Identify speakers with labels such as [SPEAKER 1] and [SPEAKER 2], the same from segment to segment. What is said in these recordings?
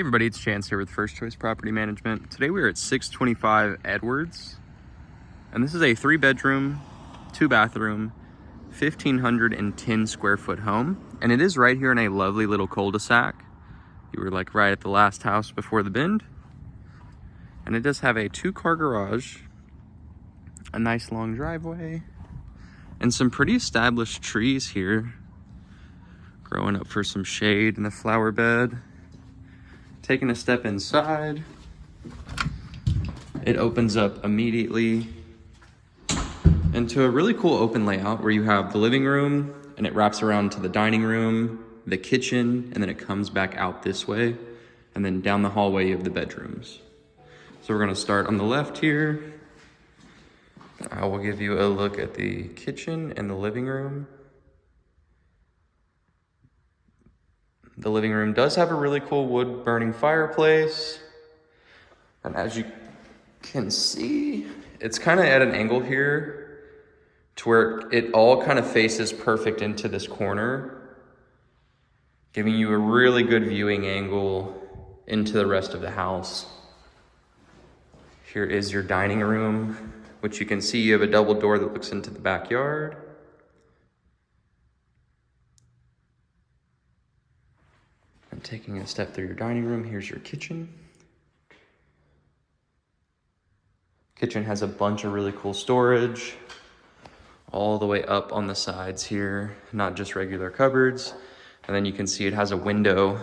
[SPEAKER 1] Hey everybody, it's Chance here with First Choice Property Management. Today we're at 625 Edwards, and this is a 3-bedroom, 2-bathroom, 1,510 square foot home, and it is right here in a lovely little cul-de-sac. You were like right at the last house before the bend, and it does have a 2-car garage, a nice long driveway, and some pretty established trees here growing up for some shade in the flower bed. Taking a step inside, it opens up immediately into a really cool open layout where you have the living room and it wraps around to the dining room, the kitchen, and then it comes back out this way. And then down the hallway you have the bedrooms. So we're gonna start on the left here. I will give you a look at the kitchen and the living room. The living room does have a really cool wood burning fireplace. And as you can see, it's kind of at an angle here to where it all kind of faces perfect into this corner, giving you a really good viewing angle into the rest of the house. Here is your dining room, which you can see you have a double door that looks into the backyard. And taking a step through your dining room, here's your kitchen. Kitchen has a bunch of really cool storage all the way up on the sides here, not just regular cupboards. And then you can see it has a window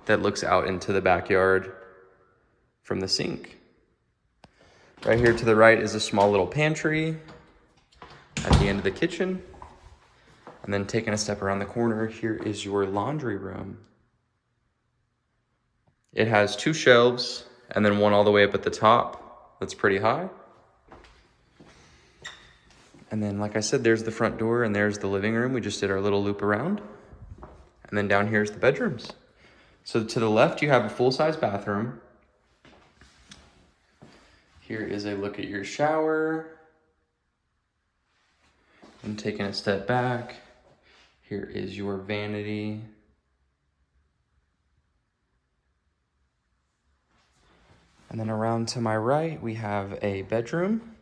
[SPEAKER 1] that looks out into the backyard from the sink. Right here to the right is a small little pantry at the end of the kitchen. And then taking a step around the corner, here is your laundry room. It has 2 shelves and then one all the way up at the top. That's pretty high. And then, like I said, there's the front door and there's the living room. We just did our little loop around. And then down here's the bedrooms. So to the left, you have a full-size bathroom. Here is a look at your shower. And taking a step back, here is your vanity. And then around to my right, we have a bedroom.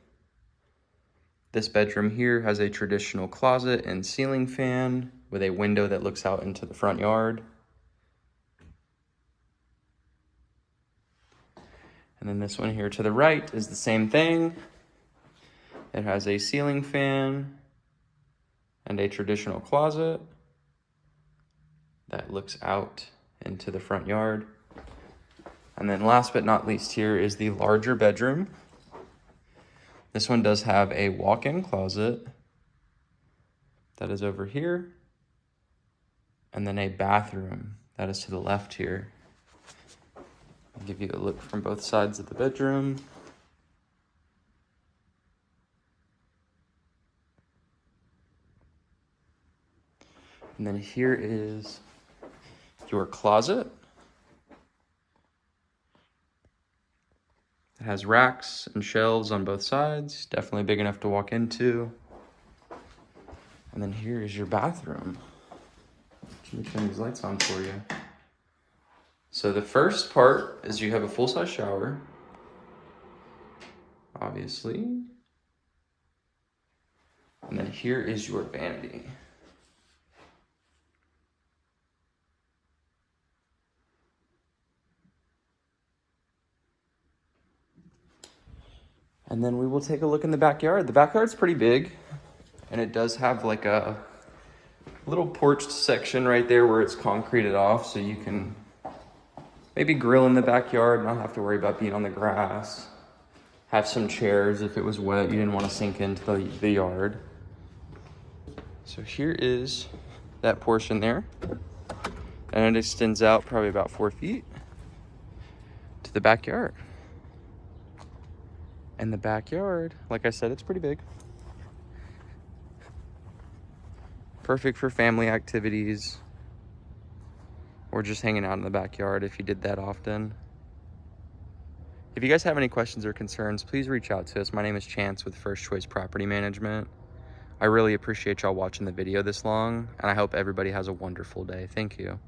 [SPEAKER 1] This bedroom here has a traditional closet and ceiling fan with a window that looks out into the front yard. And then this one here to the right is the same thing. It has a ceiling fan and a traditional closet that looks out into the front yard. And then last but not least here is the larger bedroom. This one does have a walk-in closet that is over here. And then a bathroom that is to the left here. I'll give you a look from both sides of the bedroom. And then here is your closet. It has racks and shelves on both sides, definitely big enough to walk into. And then here is your bathroom. Let me turn these lights on for you. So the first part is you have a full-size shower, obviously. And then here is your vanity. And then we will take a look in the backyard. The backyard's pretty big, and it does have like a little porched section right there where it's concreted off, so you can maybe grill in the backyard, not have to worry about being on the grass. Have some chairs if it was wet, you didn't want to sink into the yard. So here is that portion there. And it extends out probably about 4 feet to the backyard. And the backyard, like I said, it's pretty big. Perfect for family activities or just hanging out in the backyard if you did that often. If you guys have any questions or concerns, please reach out to us. My name is Chance with First Choice Property Management. I really appreciate y'all watching the video this long, and I hope everybody has a wonderful day. Thank you.